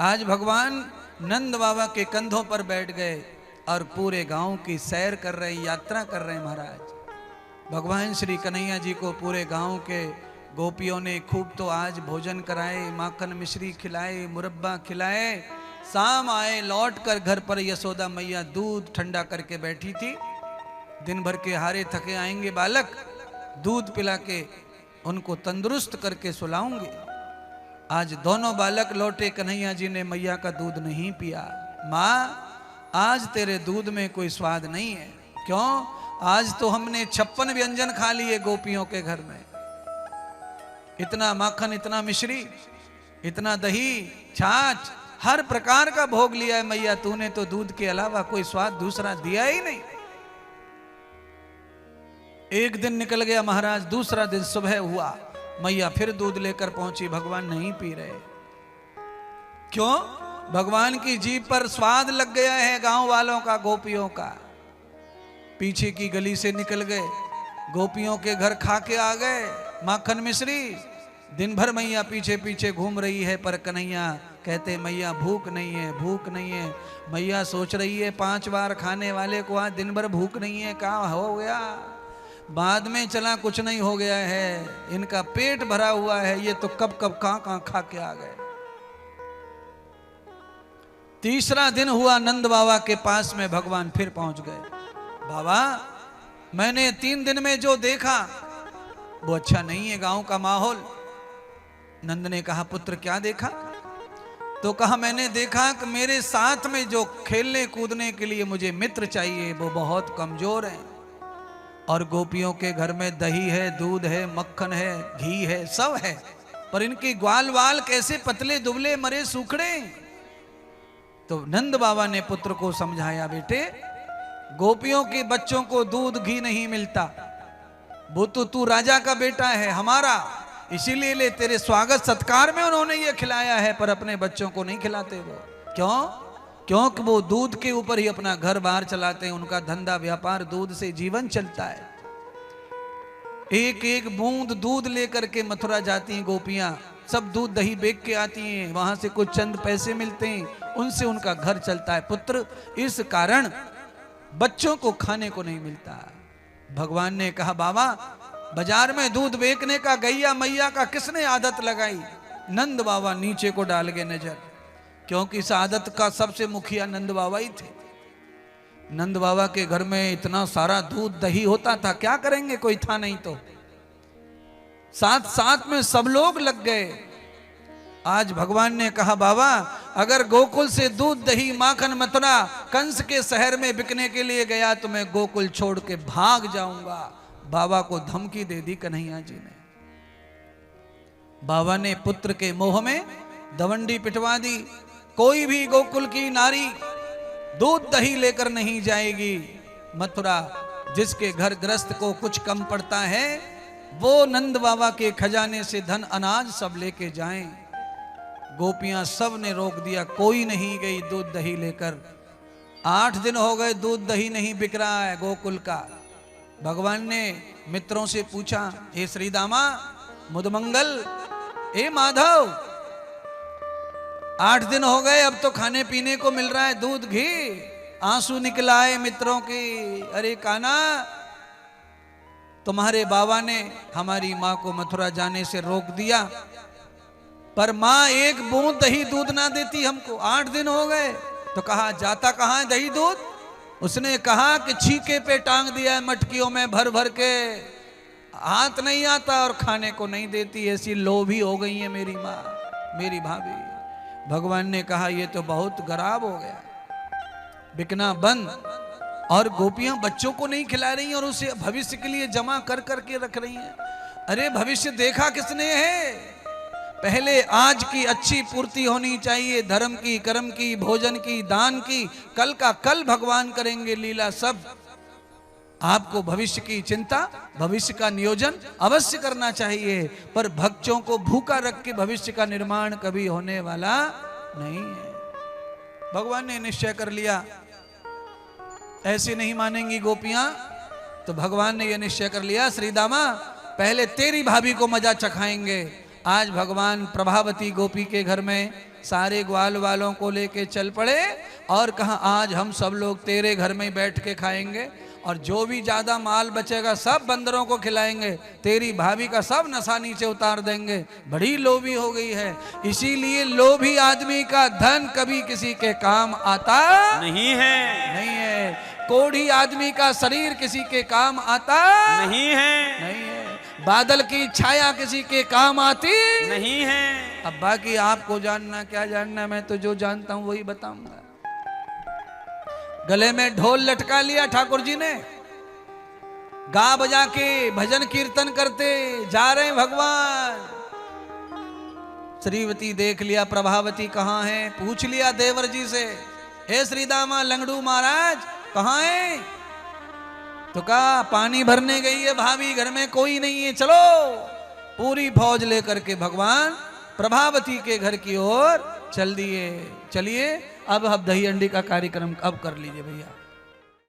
आज भगवान नंद बाबा के कंधों पर बैठ गए और पूरे गांव की सैर कर रहे, यात्रा कर रहे हैं। महाराज भगवान श्री कन्हैया जी को पूरे गांव के गोपियों ने खूब तो आज भोजन कराए, माखन मिश्री खिलाए, मुरब्बा खिलाए। शाम आए, लौट कर घर पर यशोदा मैया दूध ठंडा करके बैठी थी। दिन भर के हारे थके आएंगे बालक, दूध पिला के उनको तंदुरुस्त करके सुलाऊंगी। आज दोनों बालक लौटे, कन्हैया जी ने मैया का दूध नहीं पिया। माँ, आज तेरे दूध में कोई स्वाद नहीं है। क्यों? आज तो हमने 56 व्यंजन खा लिए गोपियों के घर में। इतना माखन, इतना मिश्री, इतना दही, छाछ, हर प्रकार का भोग लिया है मैया। तूने तो दूध के अलावा कोई स्वाद दूसरा दिया ही नहीं। एक दिन निकल गया महाराज, दूसरा दिन सुबह हुआ, मैया फिर दूध लेकर पहुंची। भगवान नहीं पी रहे। क्यों? भगवान की जीभ पर स्वाद लग गया है गांव वालों का, गोपियों का। पीछे की गली से निकल गए, गोपियों के घर खा के आ गए माखन मिश्री। दिन भर मैया पीछे पीछे घूम रही है, पर कन्हैया कहते मैया भूख नहीं है, भूख नहीं है। मैया सोच रही है 5 बार खाने वाले को आज दिन भर भूख नहीं है, कहाँ हो गया? बाद में चला कुछ नहीं हो गया है, इनका पेट भरा हुआ है, ये तो कब कब कहां खा के आ गए। तीसरा दिन हुआ, नंद बाबा के पास में भगवान फिर पहुंच गए। बाबा, मैंने 3 दिन में जो देखा वो अच्छा नहीं है, गांव का माहौल। नंद ने कहा, पुत्र क्या देखा? तो कहा, मैंने देखा कि मेरे साथ में जो खेलने कूदने के लिए मुझे मित्र चाहिए वो बहुत कमजोर हैं। और गोपियों के घर में दही है, दूध है, मक्खन है, घी है, सब है, पर इनके ग्वाल वाल कैसे पतले दुबले मरे सूखड़े। तो नंद बाबा ने पुत्र को समझाया, बेटे गोपियों के बच्चों को दूध घी नहीं मिलता, वो तो तू राजा का बेटा है हमारा, इसीलिए ले तेरे स्वागत सत्कार में उन्होंने ये खिलाया है, पर अपने बच्चों को नहीं खिलाते वो। क्यों? क्योंकि वो दूध के ऊपर ही अपना घर बार चलाते हैं, उनका धंधा व्यापार दूध से जीवन चलता है। एक एक बूंद दूध लेकर के मथुरा जाती हैं गोपियां, सब दूध दही बेच के आती हैं, वहां से कुछ चंद पैसे मिलते हैं, उनसे उनका घर चलता है। पुत्र, इस कारण बच्चों को खाने को नहीं मिलता। भगवान ने कहा, बाबा बाजार में दूध बेचने का गैया मैया का किसने आदत लगाई? नंद बाबा नीचे को डाल गए नजर, क्योंकि इस आदत का सबसे मुखिया नंद बाबा ही थे। नंद बाबा के घर में इतना सारा दूध दही होता था, क्या करेंगे, कोई था नहीं तो साथ साथ में सब लोग लग गए। आज भगवान ने कहा, बाबा अगर गोकुल से दूध दही माखन मथुरा कंस के शहर में बिकने के लिए गया तो मैं गोकुल छोड़ के भाग जाऊंगा। बाबा को धमकी दे दी कन्हैया जी ने। बाबा ने पुत्र के मोह में दवंडी पिटवा दी। कोई भी गोकुल की नारी दूध दही लेकर नहीं जाएगी मथुरा। जिसके घर गृहस्थ को कुछ कम पड़ता है वो नंद बाबा के खजाने से धन अनाज सब लेके जाएं। गोपियां सब ने रोक दिया, कोई नहीं गई दूध दही लेकर। 8 दिन हो गए दूध दही नहीं बिक रहा है गोकुल का। भगवान ने मित्रों से पूछा, हे श्रीदामा, मुदमंगल, हे माधव, 8 दिन हो गए, अब तो खाने पीने को मिल रहा है दूध घी। आंसू निकल आए मित्रों के। अरे काना, तुम्हारे बाबा ने हमारी माँ को मथुरा जाने से रोक दिया, पर माँ एक बूंद दही दूध ना देती हमको। 8 दिन हो गए। तो कहा, जाता कहाँ है दही दूध? उसने कहा कि छीके पे टांग दिया है मटकियों में भर भर के, हाथ नहीं आता और खाने को नहीं देती। ऐसी लोभी हो गई है मेरी माँ, मेरी भाभी। भगवान ने कहा, ये तो बहुत खराब हो गया, बिकना बंद। और गोपियां बच्चों को नहीं खिला रही और उसे भविष्य के लिए जमा कर करके रख रही हैं। अरे भविष्य देखा किसने है? पहले आज की अच्छी पूर्ति होनी चाहिए, धर्म की, कर्म की, भोजन की, दान की। कल का कल भगवान करेंगे लीला सब। आपको भविष्य की चिंता, भविष्य का नियोजन अवश्य करना चाहिए, पर भक्तों को भूखा रख के भविष्य का निर्माण कभी होने वाला नहीं है। भगवान ने निश्चय कर लिया, ऐसे नहीं मानेंगी गोपियां। तो भगवान ने यह निश्चय कर लिया, श्रीदामा पहले तेरी भाभी को मजा चखाएंगे, आज भगवान प्रभावती गोपी के घर में सारे ग्वाल वालों को लेके चल पड़े और कहा आज हम सब लोग तेरे घर में बैठ के खाएंगे और जो भी ज्यादा माल बचेगा सब बंदरों को खिलाएंगे, तेरी भाभी का सब नशा नीचे उतार देंगे। बड़ी लोभी हो गई है। इसीलिए लोभी आदमी का धन कभी किसी के काम आता नहीं है। कोढ़ी आदमी का शरीर किसी के काम आता नहीं है। बादल की छाया किसी के काम आती नहीं है। अब बाकी आपको जानना क्या जानना, मैं तो जो जानता हूं वही बताऊंगा। गले में ढोल लटका लिया ठाकुर जी ने, गा बजा के भजन कीर्तन करते जा रहे भगवान। श्रीवती देख लिया प्रभावती कहाँ है, पूछ लिया देवर जी से, हे श्रीदामा लंगड़ू महाराज कहाँ है? तो कहा पानी भरने गई है भाभी, घर में कोई नहीं है। चलो पूरी फौज लेकर के भगवान प्रभावती के घर की ओर चल दिए। चलिए अब दही अंडी का कार्यक्रम अब कर लीजिए भैया।